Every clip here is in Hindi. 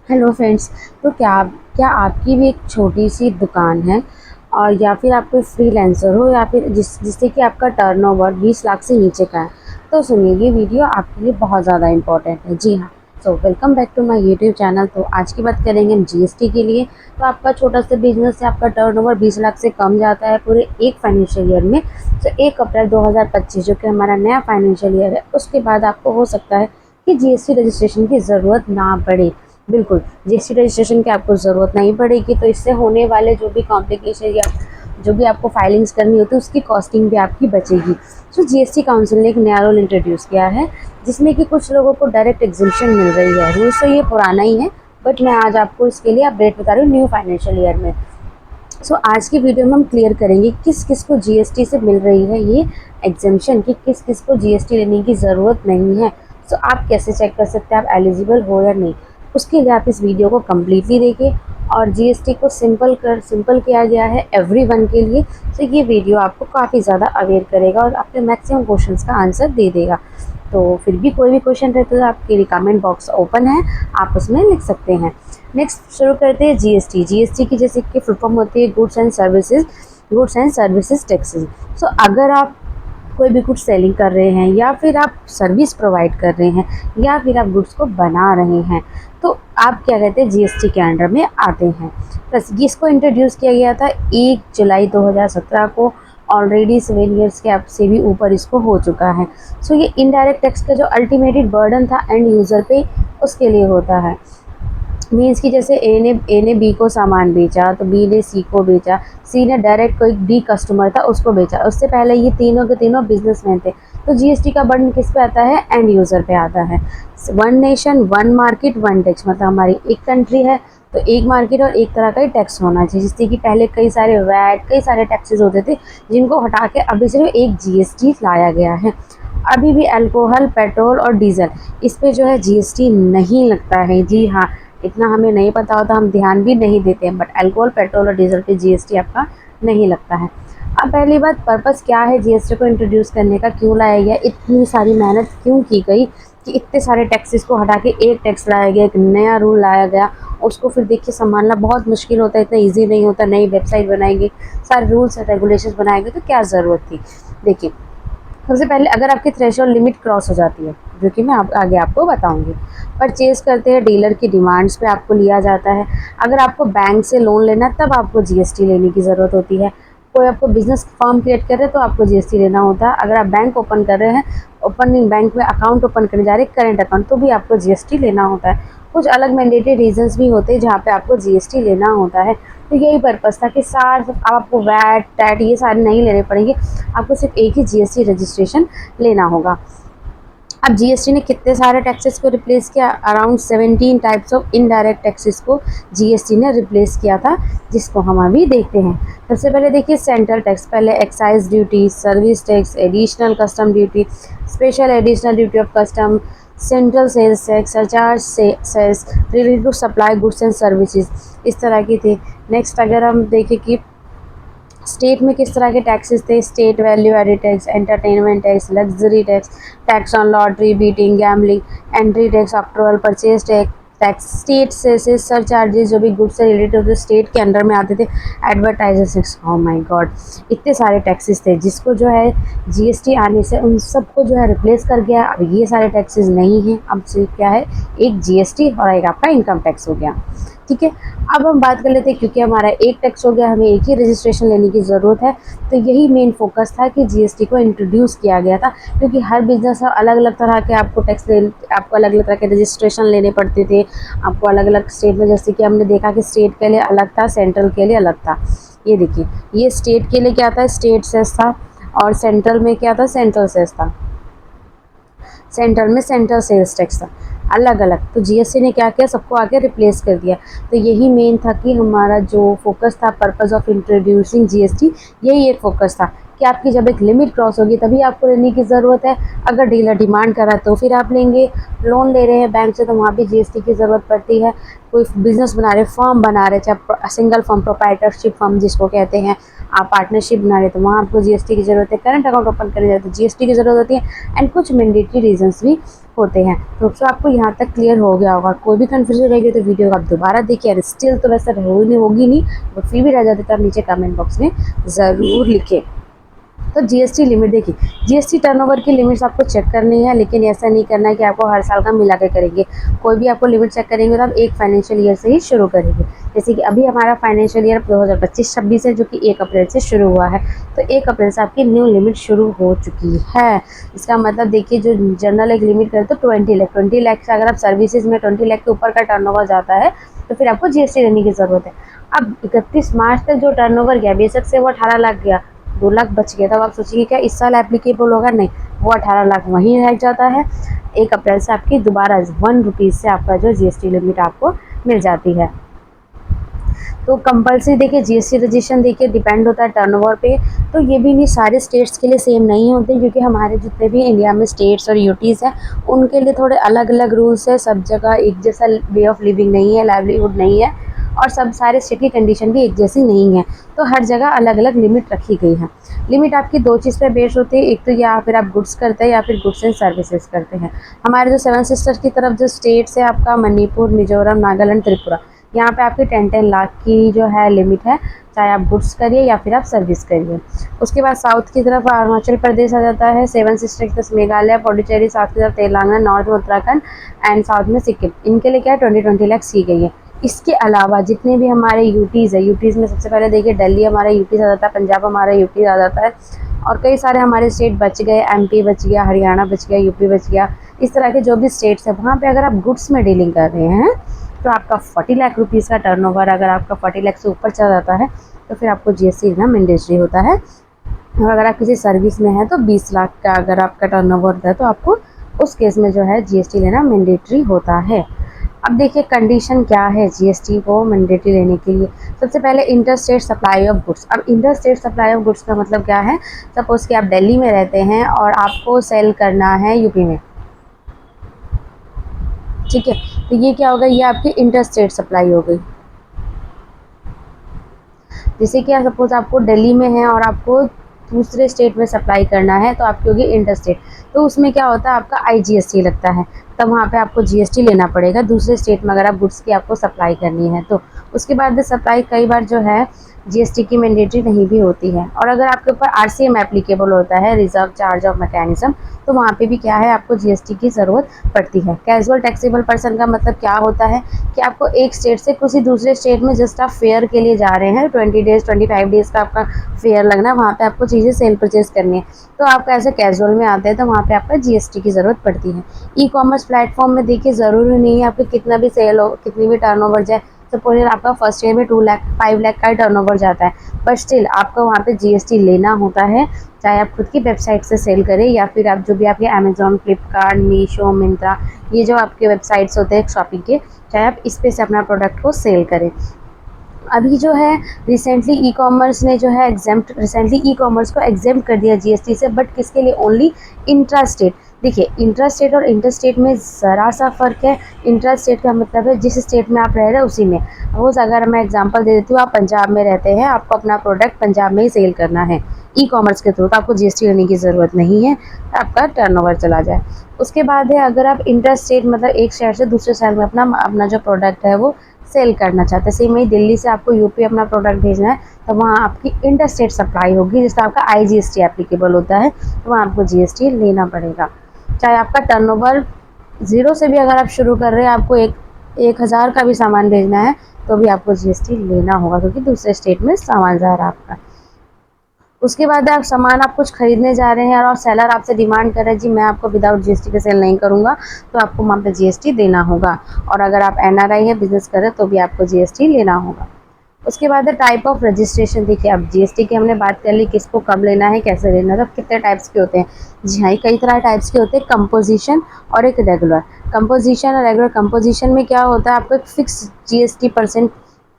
Hello friends. तो क्या आपकी भी एक छोटी सी दुकान है और या फिर आप कोई फ्रीलांसर हो या फिर जिससे कि आपका टर्नओवर 20 लाख से नीचे का है, तो सुनिए ये वीडियो आपके लिए बहुत ज़्यादा इम्पोर्टेंट है। जी हाँ। So welcome back to my YouTube channel. तो आज की बात करेंगे हम जीएसटी के लिए। तो आपका छोटा सा बिजनेस है, आपका टर्नओवर 20 लाख से कम जाता है पूरे एक फाइनेंशियल ईयर में। तो 1 अप्रैल 2025 जो कि हमारा नया फाइनेंशियल ईयर है, उसके बाद आपको हो सकता है कि जीएसटी रजिस्ट्रेशन की ज़रूरत ना पड़े। बिल्कुल, जीएसटी रजिस्ट्रेशन की आपको ज़रूरत नहीं पड़ेगी। तो इससे होने वाले जो भी कॉम्प्लिकेशन या जो भी आपको फाइलिंग्स करनी होती है, उसकी कॉस्टिंग भी आपकी बचेगी। सो जीएसटी काउंसिल ने एक नया रूल इंट्रोड्यूस किया है, जिसमें कि कुछ लोगों को डायरेक्ट एग्जम्पशन मिल रही है। रूल्स तो ये पुराना ही है, बट मैं आज आपको इसके लिए अपडेट बता रही हूँ न्यू फाइनेंशियल ईयर में। सो आज की वीडियो में हम क्लियर करेंगे किस किस को जीएसटी से मिल रही है ये एग्जम्पशन, कि किस किस को जीएसटी लेने की ज़रूरत नहीं है। सो आप कैसे चेक कर सकते हैं आप एलिजिबल हो या नहीं। उसके लिए आप इस वीडियो को कम्प्लीटली देखें। और जीएसटी को सिंपल किया गया है एवरीवन के लिए। तो ये वीडियो आपको काफ़ी ज़्यादा अवेयर करेगा और आपके मैक्सिमम क्वेश्चंस का आंसर दे देगा। तो फिर भी कोई भी क्वेश्चन रहता है तो आपके लिए कमेंट बॉक्स ओपन है, आप उसमें लिख सकते हैं। नेक्स्ट शुरू करते हैं जीएसटी। जीएसटी की जैसे कि फुल फॉर्म होती है गुड्स एंड सर्विसेज टैक्सेस। सो अगर आप कोई भी गुड्स सेलिंग कर रहे हैं या फिर आप सर्विस प्रोवाइड कर रहे हैं या फिर आप गुड्स को बना रहे हैं, तो आप क्या कहते हैं जीएसटी के अंडर में आते हैं। बस इसको इंट्रोड्यूस किया गया था 1 जुलाई 2017 को। ऑलरेडी 7 ईयर्स के अब से भी ऊपर इसको हो चुका है। सो ये इनडायरेक्ट टैक्स का जो अल्टीमेटेड बर्डन था एंड यूज़र पे, उसके लिए होता है। मीन्स कि जैसे ए ने बी को सामान बेचा तो बी ने सी को बेचा, सी ने डायरेक्ट कोई डी कस्टमर था उसको बेचा। उससे पहले ये तीनों के तीनों बिजनेसमैन थे। तो जीएसटी का बर्डन किस पे आता है? एंड यूज़र पे आता है। One nation one market one tax, मतलब हमारी एक कंट्री है तो एक मार्केट और एक तरह का ही टैक्स होना चाहिए। जिससे कि पहले कई सारे वैट कई सारे टैक्सेस होते थे, जिनको हटा के अभी सिर्फ एक जीएसटी लाया गया है। अभी भी अल्कोहल, पेट्रोल और डीजल, इस पे जो है जीएसटी नहीं लगता है। जी हाँ, इतना हमें नहीं पता होता, हम ध्यान भी नहीं देते हैं, बट अल्कोहल, पेट्रोल और डीजल पे जीएसटी आपका नहीं लगता है। अब पहली बात, पर्पस क्या है जीएसटी को इंट्रोड्यूस करने का, क्यों लाया गया, इतनी सारी मेहनत क्यों की गई कि इतने सारे टैक्सेस को हटा के एक टैक्स लाया गया, एक नया रूल लाया गया। उसको फिर देखिए संभालना बहुत मुश्किल होता है, इतना ईजी नहीं होता। नई वेबसाइट बनाएंगे, सारे रूल्स एंड रेगुलेशंस बनाएंगे, तो क्या ज़रूरत थी। देखिए, सबसे पहले अगर आपकी थ्रेशोल्ड लिमिट क्रॉस हो जाती है, जो कि मैं आगे आपको बताऊंगी। परचेज करते हैं डीलर की डिमांड्स पे आपको लिया जाता है। अगर आपको बैंक से लोन लेना है तब आपको जीएसटी लेने की ज़रूरत होती है। कोई आपको बिजनेस फॉर्म क्रिएट कर रहे हैं तो आपको जीएसटी लेना होता है। अगर आप बैंक ओपन कर रहे हैं, ओपनिंग बैंक में अकाउंट ओपन करने जा रहे हैं करेंट अकाउंट, तो भी आपको जीएसटी लेना होता है। कुछ अलग मैंडेटरी रीजंस भी होते हैं जहाँ पे आपको जीएसटी लेना होता है। तो यही पर्पज़ था कि सार आपको वैट टैट ये सारे नहीं लेने पड़ेंगे, आपको सिर्फ एक ही जीएसटी रजिस्ट्रेशन लेना होगा। अब जीएसटी ने कितने सारे टैक्सेस को रिप्लेस किया? Around 17 types of indirect taxes को जीएसटी ने रिप्लेस किया था, जिसको हम अभी देखते हैं। सबसे पहले देखिए सेंट्रल टैक्स। पहले excise duty, service tax, additional custom duty, special additional duty of custom, central sales tax, surcharge sales related to supply goods and services, इस तरह की थी। नेक्स्ट अगर हम देखें कि स्टेट में किस तरह के टैक्सेस थे, state value added tax, entertainment tax, luxury tax, tax on lottery, betting, gambling, entry tax, octroi, purchase tax, state cess surcharges जो भी गुड्स से रिलेटेड होते स्टेट के अंडर में आते थे, एडवर्टाइजर्स। ओह माय गॉड, इतने सारे टैक्सेस थे जिसको जो है जीएसटी आने से उन सबको जो है रिप्लेस कर गया। अब ये सारे टैक्सेस नहीं हैं, अब सिर्फ क्या है, एक जीएसटी और एक आपका इनकम टैक्स हो गया। ठीक है, अब हम बात कर लेते हैं, क्योंकि हमारा एक टैक्स हो गया, हमें एक ही रजिस्ट्रेशन लेने की ज़रूरत है। तो यही मेन फोकस था कि जीएसटी को इंट्रोड्यूस किया गया था, क्योंकि हर बिजनेस अलग अलग तरह के आपको आपको अलग अलग तरह के रजिस्ट्रेशन लेने पड़ते थे। आपको अलग अलग स्टेट में, जैसे कि हमने देखा कि स्टेट के लिए अलग था, सेंट्रल के लिए अलग था। ये देखिए, ये स्टेट के लिए क्या था, स्टेट सेस था, और सेंट्रल में क्या था, सेंट्रल सेस था। सेंट्रल में सेंट्रल सेल्स टैक्स था, अलग अलग। तो जीएसटी ने क्या किया, सबको आके रिप्लेस कर दिया। तो यही मेन था कि हमारा जो फोकस था, पर्पस ऑफ इंट्रोड्यूसिंग जीएसटी, यही एक फोकस था कि आपकी जब एक लिमिट क्रॉस होगी तभी आपको लेने की ज़रूरत है। अगर डीलर डिमांड करा तो फिर आप लेंगे। लोन ले रहे हैं बैंक से तो वहाँ भी जीएसटी की ज़रूरत पड़ती है। कोई बिज़नेस बना रहे, फर्म बना रहे, चाहे सिंगल फर्म, प्रोप्राइटरशिप फर्म जिसको कहते हैं, आप पार्टनरशिप बना रहे तो वहाँ आपको जीएसटी की ज़रूरत है। करंट अकाउंट ओपन करने जाए तो जीएसटी की ज़रूरत होती है एंड कुछ मैंडेटरी रीजंस भी होते हैं। तो आपको यहाँ तक क्लियर हो गया होगा। कोई भी कन्फ्यूजन रहेगी तो वीडियो को आप दोबारा देखिए। अगर स्टिल तो वैसे होगी नहीं, वो फिर भी रह जाती तो आप नीचे कमेंट बॉक्स में ज़रूर लिखें। तो जीएसटी लिमिट देखिए, जीएसटी टर्नओवर की लिमिट्स आपको चेक करनी है, लेकिन ऐसा नहीं करना है कि आपको हर साल का मिला के करेंगे। कोई भी आपको लिमिट चेक करेंगे तो आप एक फाइनेंशियल ईयर से ही शुरू करेंगे। जैसे कि अभी हमारा फाइनेंशियल ईयर 2025-26 है, जो कि 1 अप्रैल से शुरू हुआ है। तो 1 अप्रैल से आपकी न्यू लिमिट शुरू हो चुकी है। इसका मतलब देखिए, जो जनरल एक लिमिट करे तो 20 लाख से अगर आप सर्विसेज में 20 लाख के ऊपर का टर्नओवर जाता है तो फिर आपको जीएसटी देने की ज़रूरत है। अब 31 मार्च तक जो टर्नओवर गया, बेशक से वो 18 लाख गया, 2 लाख बच गया, तब आप सोचिए क्या इस साल एप्लीकेबल होगा? नहीं, वो 18 लाख वहीं रह जाता है। 1 अप्रैल से आपकी दोबारा 1 रुपीज़ से आपका जो जीएसटी लिमिट आपको मिल जाती है। तो कंपल्सरी देखिए जीएसटी रजिस्ट्रेशन देखिए डिपेंड होता है टर्नओवर पे। तो ये भी नहीं, सारे स्टेट्स के लिए सेम नहीं होते, क्योंकि हमारे जितने भी इंडिया में स्टेट्स और यूटीज़ हैं उनके लिए थोड़े अलग अलग रूल्स है। सब जगह एक जैसा वे ऑफ लिविंग नहीं है, लाइवलीहुड नहीं है, और सब सारे स्टेट की कंडीशन भी एक जैसी नहीं है। तो हर जगह अलग अलग लिमिट रखी गई है। लिमिट आपकी 2 चीज़ पे बेस्ड होती है, एक तो या फिर आप गुड्स करते हैं या फिर गुड्स एंड सर्विसेज करते हैं। हमारे जो 7 सिस्टर्स की तरफ जो स्टेट्स है आपका मणिपुर, मिजोरम, नागालैंड, त्रिपुरा, यहाँ पे आपकी 10-10 लाख की जो है लिमिट है, चाहे आप गुड्स करिए या फिर आप सर्विस करिए। उसके बाद साउथ की तरफ अरुणाचल प्रदेश आ जाता है, 7 सिस्टर की तरफ मेघालय, पौडुचेरी, साउथ की तरफ तेलंगाना, नॉर्थ में उत्तराखंड एंड साउथ में सिक्किम। इनके लिए क्या है 20-20 लाख सी गई है। इसके अलावा जितने भी हमारे यूटीज़ है, यूटीज़ में सबसे पहले देखिए दिल्ली हमारा यूटीज़ आ जाता है, पंजाब हमारा यूटीज़ आ जाता है, और कई सारे हमारे स्टेट बच गए, एमपी बच गया, हरियाणा बच गया, यूपी बच गया। इस तरह के जो भी स्टेट्स हैं वहाँ पे अगर आप गुड्स में डीलिंग कर रहे हैं तो आपका 40 लाख रुपीज़ का टर्नओवर अगर आपका 40 लाख से ऊपर चला जाता है तो फिर आपको जीएसटी देना मैंडेटरी होता है। और अगर आप किसी सर्विस में हैं तो 20 लाख का अगर आपका टर्नओवर होता है तो आपको उस केस में जो है जीएसटी लेना मैंडेटरी होता है। अब देखिए कंडीशन क्या है जीएसटी को मैंडेटरी लेने के लिए। सबसे पहले inter state supply of goods. अब inter state supply of goods का मतलब क्या है? सपोज़ कि आप दिल्ली में रहते हैं और आपको सेल करना है यूपी में, ठीक है, तो ये क्या होगा? ये आपकी इंटर स्टेट सप्लाई हो गई। जैसे कि सपोज़ आपको दिल्ली में है और आपको दूसरे स्टेट में सप्लाई करना है तो आपकी होगी इंटर स्टेट। तो उसमें क्या होता है आपका आईजीएसटी लगता है, तब वहाँ पे आपको जीएसटी लेना पड़ेगा दूसरे स्टेट में अगर आप गुड्स की आपको सप्लाई करनी है तो। उसके बाद सप्लाई कई बार जो है जीएसटी की मैंडेटरी नहीं भी होती है। और अगर आपके ऊपर आरसीएम एप्लीकेबल होता है, रिजर्व चार्ज ऑफ मैकेनिज्म, तो वहाँ पे भी क्या है आपको जीएसटी की ज़रूरत पड़ती है। कैजुअल टैक्सेबल पर्सन का मतलब क्या होता है कि आपको एक स्टेट से किसी दूसरे स्टेट में जस्ट आप फेयर के लिए जा रहे हैं, 20 डेज़ 25 डेज़ का आपका फेयर लगना है, वहाँ पे आपको चीज़ें सेल परचेज करनी है, तो आपका ऐसे कैजुअल में आते हैं तो वहाँ पे आपका जीएसटी की ज़रूरत पड़ती है। ई कॉमर्स प्लेटफॉर्म में देखिए ज़रूरी नहीं है आपको कितना भी सेल हो, कितनी भी टर्नओवर जाए। सपोज आपका फर्स्ट ईयर में 2 लाख 5 लाख का टर्नओवर जाता है, बट स्टिल आपको वहाँ पे जीएसटी लेना होता है, चाहे आप खुद की वेबसाइट से सेल करें या फिर आप जो भी आपके अमेजोन, फ्लिपकार्ट, मीशो, मिंत्रा, ये जो आपके वेबसाइट्स होते हैं शॉपिंग के, चाहे आप इस पे से अपना प्रोडक्ट को सेल करें। अभी जो है रिसेंटली ई कॉमर्स ने जो है रिसेंटली ई कॉमर्स को एग्जेम्प्ट कर दिया जीएसटी से, बट किसके लिए? Only intra state. देखिए इंट्रा स्टेट और इंटर स्टेट में ज़रा सा फ़र्क है। इंट्रा स्टेट का मतलब है जिस स्टेट में आप रह रहे हैं उसी में। सपोज अगर मैं एग्जांपल दे देती हूँ, आप पंजाब में रहते हैं, आपको अपना प्रोडक्ट पंजाब में ही सेल करना है ई कॉमर्स के थ्रू, तो आपको जीएसटी लेने की ज़रूरत नहीं है, आपका टर्नओवर चला जाए। उसके बाद है अगर आप इंटर स्टेट मतलब एक शहर से दूसरे शहर में अपना जो प्रोडक्ट है वो सेल करना चाहते हैं, सेम ही दिल्ली से आपको यूपी अपना प्रोडक्ट भेजना है, तो वहाँ आपकी इंटर स्टेट सप्लाई होगी जिसका आपका आईजीएसटी एप्लीकेबल होता है, तो वहाँ आपको जीएसटी लेना पड़ेगा। चाहे आपका टर्नओवर 0 से भी अगर आप शुरू कर रहे हैं, आपको 1,000 का भी सामान भेजना है तो भी आपको जीएसटी लेना होगा, क्योंकि दूसरे स्टेट में सामान जा रहा है आपका। उसके बाद आप सामान आप कुछ खरीदने जा रहे हैं और सेलर आपसे डिमांड कर रहे हैं जी मैं आपको विदाउट जीएसटी के सेल नहीं करूंगा, तो आपको वहाँ पे जीएसटी देना होगा। और अगर आप एनआरआई है, बिजनेस कर रहे हैं, तो भी आपको जीएसटी लेना होगा। उसके बाद है टाइप ऑफ रजिस्ट्रेशन। देखिए अब जीएसटी की हमने बात कर ली, किसको कब लेना है, कैसे लेना है, तो कितने टाइप्स के होते हैं। जी हाँ, कई तरह टाइप्स के होते हैं, कंपोजिशन और एक रेगुलर। कंपोजिशन और रेगुलर। कंपोजिशन में क्या होता है, आपको एक फिक्स जीएसटी %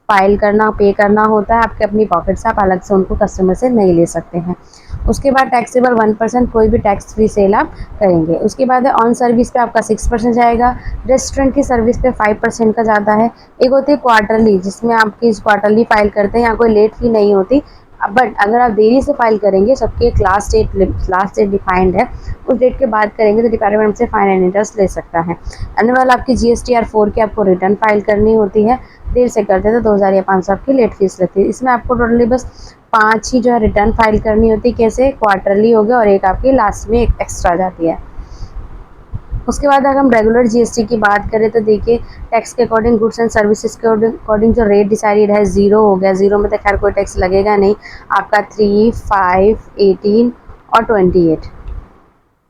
फाइल करना पे करना होता है आपके अपनी पॉकेट से, आप अलग से उनको कस्टमर से नहीं ले सकते हैं। उसके बाद टैक्सेबल 1% कोई भी टैक्स फ्री सेल आप करेंगे। उसके बाद ऑन सर्विस पे आपका 6% जाएगा, रेस्टोरेंट की सर्विस पे 5% का ज़्यादा है। एक होती है क्वार्टरली, जिसमें आपकी क्वार्टरली फाइल करते हैं, यहाँ कोई लेट फी नहीं होती, बट अगर आप देरी से फाइल करेंगे, सबकी एक लास्ट डेट डिफाइंड है, उस डेट के बाद करेंगे तो डिपार्टमेंट हमसे फाइन एंड इंटरेस्ट ले सकता है। एनुअल आपकी GSTR 4 की आपको रिटर्न फाइल करनी होती है, देर से करते हैं तो 2000 या 500 आपकी लेट फीस लगती है। इसमें आपको टोटली बस 5 ही जो है रिटर्न फाइल करनी होती है, कैसे, क्वार्टरली हो गया और एक आपकी लास्ट में एक एक्स्ट्रा जाती है। उसके बाद अगर हम रेगुलर GST की बात करें तो देखिए, टैक्स के अकॉर्डिंग गुड्स एंड सर्विसेज के अकॉर्डिंग जो रेट डिसाइडेड है, 0 हो गया। 0 में तो खैर कोई टैक्स लगेगा नहीं, आपका 3, 5, 18 और 28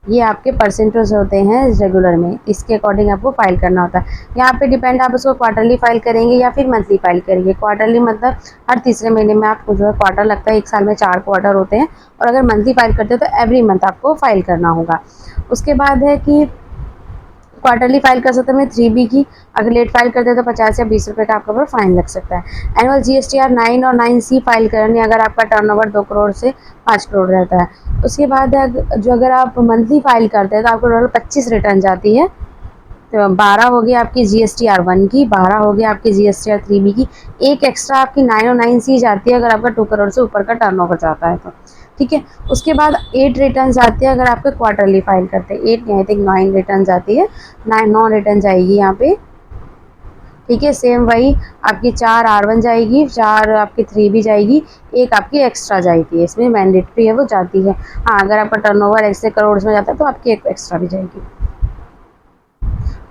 ये आपके परसेंटेज होते हैं रेगुलर में, इसके अकॉर्डिंग आपको फाइल करना होता है। यहाँ पे डिपेंड आप उसको क्वार्टरली फाइल करेंगे या फिर मंथली फाइल करेंगे। क्वार्टरली मतलब हर तीसरे महीने में आपको जो है क्वार्टर लगता है, एक साल में 4 क्वार्टर होते हैं, और अगर मंथली फाइल करते हो तो एवरी मंथ आपको फाइल करना होगा। उसके बाद है कि क्वार्टरली फाइल कर सकते हैं 3B की, अगर लेट फाइल करते हैं तो 50 या 20 रुपये का आपके ऊपर फाइन लग सकता है। एनुअल GSTR 9 और 9C फाइल करनी अगर आपका टर्नओवर 2 करोड़ से 5 करोड़ रहता है। उसके बाद जो अगर आप मंथली फाइल करते हैं तो आपको टोटल 25 रिटर्न जाती है। तो 12 हो गई आपकी GSTR 1 की, 12 हो गई आपकी GSTR 3B की, एक एक्स्ट्रा आपकी 9 और 9C जाती है अगर आपका 2 करोड़ से ऊपर का टर्नओवर जाता है तो, ठीक है। उसके बाद 8 रिटर्न आती है अगर आपके क्वार्टरली फाइल करते हैं, 8 नहीं, आई थिंक 9 रिटर्न आती है, 9 रिटर्न जाएगी यहाँ पे, ठीक है। सेम वही आपकी 4 R1 जाएगी, 4 आपकी 3B जाएगी, एक आपकी एक्स्ट्रा जाएगी, इसमें मैंडेटरी है वो जाती है। हाँ, अगर आपका टर्नओवर ऐसे करोड़ में जाता है तो आपकी एक एक्स्ट्रा भी जाएगी।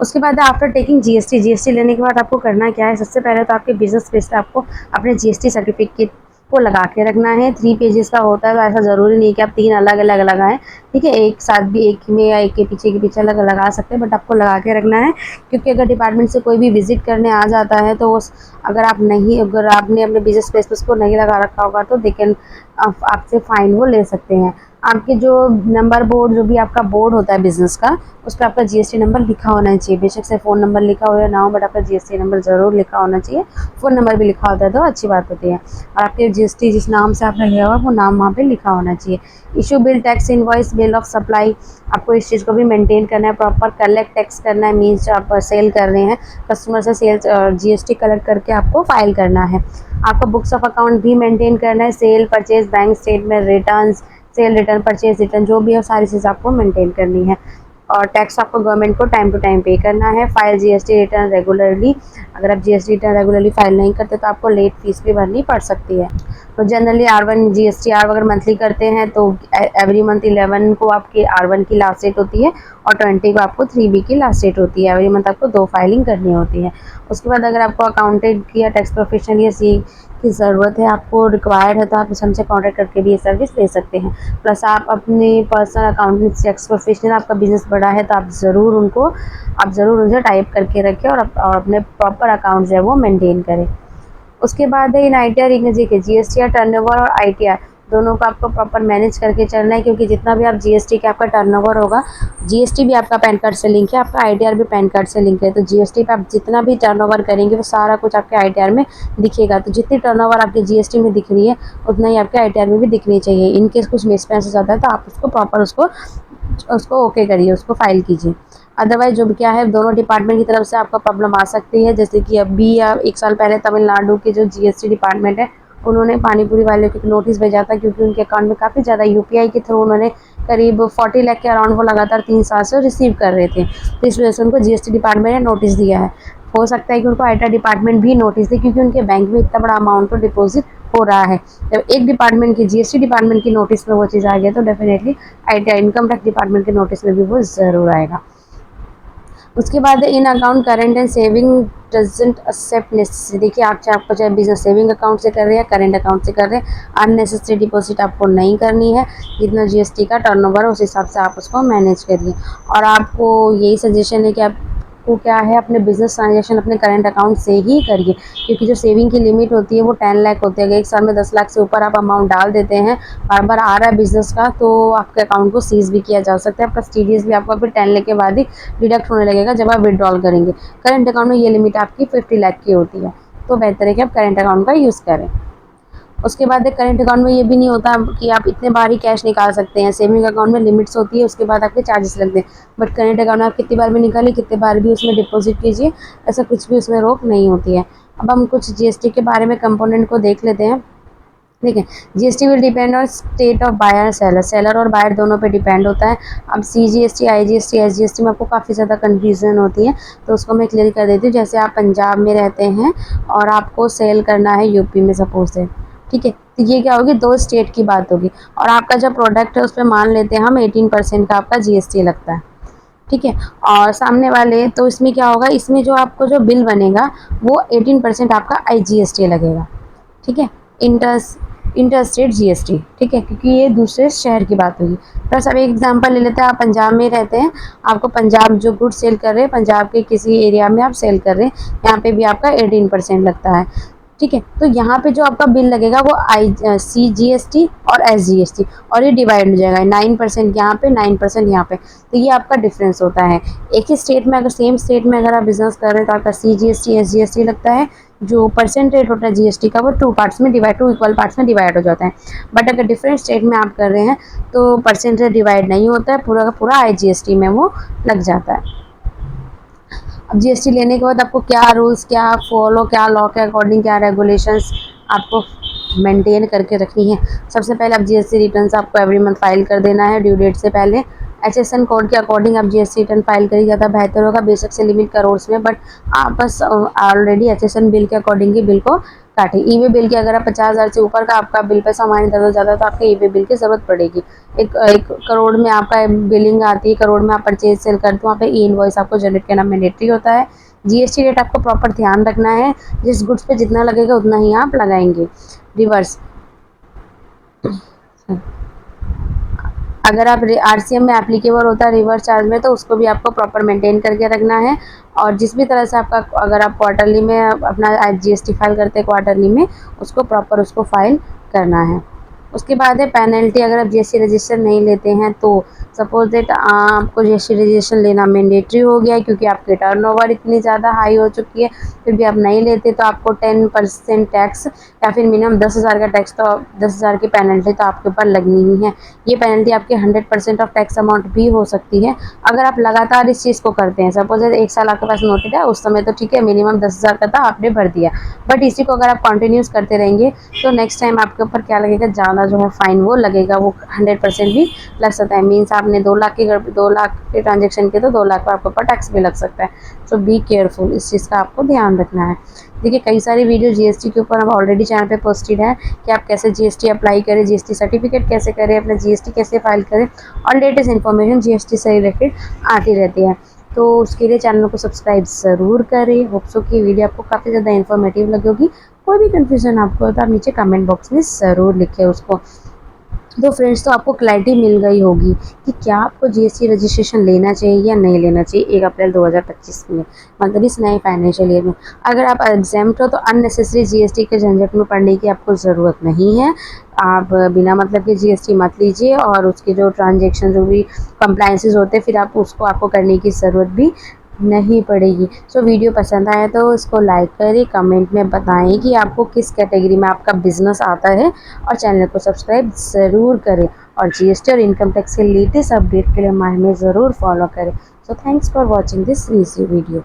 उसके बाद आफ्टर टेकिंग GST लेने के बाद आपको करना क्या है, सबसे पहले तो आपके बिजनेस पेज पे आपको अपने GST सर्टिफिकेट को लगा के रखना है। 3 पेजेस का होता है, तो ऐसा ज़रूरी नहीं कि आप 3 अलग अलग लगाएं, ठीक है। एक साथ भी एक में या एक के पीछे अलग लगा सकते हैं, बट आपको लगा के रखना है, क्योंकि अगर डिपार्टमेंट से कोई भी विजिट करने आ जाता है तो अगर आपने अपने बिजनेस पेज पे उसको नहीं लगा रखा होगा तो आपसे फाइन वो ले सकते हैं। आपके जो नंबर बोर्ड, जो भी आपका बोर्ड होता है बिजनेस का, उस पर आपका GST नंबर लिखा होना चाहिए। बेशक से फ़ोन नंबर लिखा हो या ना हो, बट आपका GST नंबर ज़रूर लिखा होना चाहिए। फ़ोन नंबर भी लिखा होता है तो अच्छी बात होती है, और आपके GST जिस नाम से आपने लिया हुआ वो नाम वहाँ पे लिखा होना चाहिए। Issue bill, tax invoice, bill of supply, आपको इस चीज़ को भी मेंटेन करना है। प्रॉपर कलेक्ट टैक्स करना है, मीन्स आप सेल कर रहे हैं, कस्टमर से सेल्स GST कलेक्ट करके आपको फाइल करना है। आपको बुक्स ऑफ अकाउंट भी मेंटेन करना है, sale, purchase, bank statement, returns, sale return, purchase return, जो भी है सारी चीज़ आपको मेंटेन करनी है। और टैक्स आपको गवर्नमेंट को टाइम टू टाइम पे करना है। फाइल GST रिटर्न रेगुलरली, अगर आप GST रिटर्न रेगुलरली फाइल नहीं करते तो आपको लेट फीस भी भरनी पड़ सकती है। तो जनरली R1 GSTR अगर मंथली करते हैं तो एवरी मंथ 11 को आपकी R1 की लास्ट डेट होती है, और 20 को आपको 3B की लास्ट डेट होती है। एवरी मंथ आपको 2 फाइलिंग करनी होती है। उसके बाद अगर आपको अकाउंटेंट की या टैक्स प्रोफेशनल या सी की ज़रूरत है, आपको रिक्वायर्ड है, तो आप हमसे कॉन्टैक्ट करके भी ये सर्विस ले सकते हैं। प्लस आप अपने पर्सनल अकाउंटेंट टैक्स प्रोफेशनल, आपका बिजनेस बड़ा है तो आप ज़रूर उनसे टाइप करके रखें, और अपने प्रॉपर अकाउंट जो है वो मेंटेन करें। उसके बाद है इन ITR देखिए, GSTR टर्नओवर और ITR दोनों को आपको प्रॉपर मैनेज करके चलना है, क्योंकि जितना भी आप GST का आपका टर्नओवर होगा, GST भी आपका पैन कार्ड से लिंक है, आपका ITR भी पैन कार्ड से लिंक है। तो GST पे आप जितना भी टर्नओवर करेंगे वो सारा कुछ आपके ITR में दिखेगा। तो जितनी टर्नओवर आपके GST में दिख रही है उतना ही आपके ITR में भी दिखनी चाहिए। इनकेस कुछ मिसमैच हो जाता है तो आप उसको प्रॉपर उसको ओके करिए, उसको फाइल कीजिए। अदरवाइज जो क्या है, दोनों डिपार्टमेंट की तरफ से आपका प्रॉब्लम आ सकती है। जैसे कि अभी या 1 साल पहले तमिलनाडु के जो GST डिपार्टमेंट है, उन्होंने पानीपुरी वाले को नोटिस भेजा था, क्योंकि उनके अकाउंट में काफ़ी ज़्यादा UPI के थ्रू उन्होंने करीब 40 लाख के अराउंड वो लगातार 3 साल से रिसीव कर रहे थे। तो इस वजह से उनको GST डिपार्टमेंट ने नोटिस दिया है। हो सकता है कि उनको ITR डिपार्टमेंट भी नोटिस दे, क्योंकि उनके बैंक में इतना बड़ा अमाउंट तो डिपॉजिट हो रहा है। जब एक डिपार्टमेंट की GST डिपार्टमेंट की नोटिस में वो चीज़ आ गई तो definitely ITR income tax department के नोटिस में भी वो ज़रूर आएगा। उसके बाद इन account current and saving doesn't accept necessary. देखिए, आपको चाहे बिजनेस सेविंग अकाउंट से कर रहे हैं या करेंट अकाउंट से कर रहे हैं, अननेसेसरी डिपॉजिट आपको नहीं करनी है। जितना GST का टर्नओवर है उस हिसाब से आप उसको मैनेज करिए। और आपको यही सजेशन है कि आपको क्या है, अपने बिजनेस ट्रांजेक्शन अपने करेंट अकाउंट से ही करिए, क्योंकि जो सेविंग की लिमिट होती है वो 10 लाख होती है। अगर एक साल में 10 लाख से ऊपर आप अमाउंट डाल देते हैं, बार बार आ रहा है बिजनेस का, तो आपके अकाउंट को सीज भी किया जा सकता है। आपका TDS भी आपको फिर 10 लाख के बाद ही डिडक्ट होने लगेगा जब आप विड्रॉल करेंगे। करंट अकाउंट में ये लिमिट आपकी 50 लाख की होती है। तो बेहतर है कि आप करेंट अकाउंट का यूज़ करें। उसके बाद एक करेंट अकाउंट में ये भी नहीं होता कि आप इतने बार ही कैश निकाल सकते हैं। सेविंग अकाउंट में लिमिट्स होती है, उसके बाद आपके चार्जेस लगते हैं। बट करेंट अकाउंट में आप कितनी बार भी निकालिए, कितने बार भी उसमें डिपॉजिट कीजिए, ऐसा कुछ भी उसमें रोक नहीं होती है। अब हम कुछ जीएसटी के बारे में कंपोनेंट को देख लेते हैं। ठीक है, GST will depend on state of buyer seller, seller और बायर दोनों पे डिपेंड होता है। अब सीजीएसटी, आईजीएसटी, एसजीएसटी में आपको काफ़ी ज़्यादा कंफ्यूजन होती है, तो उसको मैं क्लियर कर देती हूँ। जैसे आप पंजाब में रहते हैं और आपको सेल करना है यूपी में सपोज से, ठीक है, तो ये क्या होगी, दो स्टेट की बात होगी। और आपका जो प्रोडक्ट है उस पर मान लेते हैं हम 18% का आपका जीएसटी लगता है, ठीक है। और सामने वाले तो इसमें क्या होगा, इसमें जो आपको जो बिल बनेगा वो 18% आपका आईजीएसटी लगेगा, ठीक है, इंटर स्टेट जीएसटी, ठीक है, क्योंकि ये दूसरे शहर की बात होगी। बस अब एक एग्जांपल ले लेते हैं, आप पंजाब में रहते हैं, आपको पंजाब जो गुड सेल कर रहे हैं, पंजाब के किसी एरिया में आप सेल कर रहे हैं, यहाँ पे भी आपका 18% लगता है, ठीक है। तो यहाँ पे जो आपका बिल लगेगा वो CGST और SGST, और ये डिवाइड हो जाएगा 9% यहाँ पे, 9% यहाँ पे, तो ये आपका डिफरेंस होता है। एक ही स्टेट में, अगर सेम स्टेट में अगर आप बिजनेस कर रहे हैं तो आपका CGST SGST लगता है। जो परसेंटेज होता है जीएसटी का वो टू इक्वल पार्ट्स में डिवाइड हो जाता है। बट अगर डिफरेंट स्टेट में आप कर रहे हैं तो परसेंटेज डिवाइड नहीं होता है, पूरा का पूरा आईजीएसटी में वो लग जाता है। अब जीएसटी लेने के बाद आपको क्या रूल्स, क्या फॉलो, क्या लॉ के अकॉर्डिंग क्या रेगुलेशंस आपको मेंटेन करके रखनी है। सबसे पहले आप जीएसटी रिटर्न्स आपको एवरी मंथ फाइल कर देना है ड्यू डेट से पहले। एचएसएन कोड के अकॉर्डिंग आप जीएसटी रिटर्न फाइल करिए, ज़्यादा बेहतर होगा। बेशक से लिमिट करोड़ में, बट आप बस ऑलरेडी एचएसएन बिल के अकॉर्डिंग ही बिल को काटें। ई वे बिल की अगर आप 50,000 से ऊपर का आपका बिल पे सामान इधर जाता है तो आपको ई वे बिल की ज़रूरत पड़ेगी। एक करोड़ में आपका बिलिंग आती है, करोड़ में आप परचेज सेल करते हो, वहाँ पे ई इनवॉइस आपको जनरेट करना मैंडेटरी होता है। जीएसटी रेट आपको प्रॉपर ध्यान रखना है, जिस गुड्स पे जितना लगेगा उतना ही आप लगाएंगे। रिवर्स, अगर आप आरसीएम में एप्लीकेबल होता है रिवर्स चार्ज में, तो उसको भी आपको प्रॉपर मेंटेन करके रखना है। और जिस भी तरह से आपका, अगर आप क्वार्टरली में अपना जीएसटी फाइल करते हैं क्वार्टरली में, उसको प्रॉपर उसको फाइल करना है। उसके बाद है पेनल्टी, अगर आप जीएसटी रजिस्टर नहीं लेते हैं तो सपोज दैट आपको जीएसटी रजिस्ट्रेशन लेना मैंडेटरी हो गया है, क्योंकि आपकी टर्नओवर इतनी ज़्यादा हाई हो चुकी है, फिर भी आप नहीं लेते तो आपको 10% टैक्स या फिर मिनिमम 10,000 का टैक्स, तो 10,000 की पेनल्टी तो आपके ऊपर लगनी ही है। ये पेनल्टी आपके 100% ऑफ टैक्स अमाउंट भी हो सकती है अगर आप लगातार इस चीज़ को करते हैं। सपोज एक साल आपके पास नोटिस है, उस समय तो ठीक है, मिनिमम 10,000 का था, आपने भर दिया, बट इसी को अगर आप कंटिन्यूस करते रहेंगे तो नेक्स्ट टाइम आपके ऊपर क्या लगेगा, ज़्यादा जो है फाइन वो लगेगा, वो 100% भी लग सकता है। मीन्स आपने 2 लाख के ट्रांजेक्शन के तो 2 लाख का आपके ऊपर टैक्स भी लग सकता है। सो बी केयरफुल, इस चीज़ का आपको ध्यान रखना है। देखिए, कई सारी वीडियो जीएसटी के ऊपर हम ऑलरेडी चैनल पे पोस्टेड है कि आप कैसे जीएसटी अप्लाई करें, जीएसटी सर्टिफिकेट कैसे करें, अपना जीएसटी कैसे फाइल करें, और लेटेस्ट इन्फॉर्मेशन जीएसटी से रिलेटेड आती रहती है। तो उसके लिए चैनल को सब्सक्राइब ज़रूर करें। होप सो कि वीडियो आपको काफ़ी ज़्यादा इन्फॉर्मेटिव लगी होगी। कोई भी कन्फ्यूजन आपको हो तो आप नीचे कमेंट बॉक्स में ज़रूर लिखें उसको। तो फ्रेंड्स, तो आपको क्लैरिटी मिल गई होगी कि क्या आपको जीएसटी रजिस्ट्रेशन लेना चाहिए या नहीं लेना चाहिए 1 अप्रैल 2025 में, मतलब इस नए फाइनेंशियल ईयर में। अगर आप एग्जाम्प्ट हो तो अननेसेसरी जीएसटी के झंझट में पड़ने की आपको ज़रूरत नहीं है। आप बिना मतलब के जीएसटी मत लीजिए, और उसके जो ट्रांजेक्शन जो भी कंप्लाइंसेस होते हैं फिर आपको करने की ज़रूरत भी नहीं पड़ेगी। सो वीडियो पसंद आया तो इसको लाइक करें, कमेंट में बताएं कि आपको किस कैटेगरी में आपका बिजनेस आता है, और चैनल को सब्सक्राइब ज़रूर करें, और जीएसटी और इनकम टैक्स के लेटेस्ट अपडेट के लिए हमें ज़रूर फॉलो करें। So thanks for watching this video.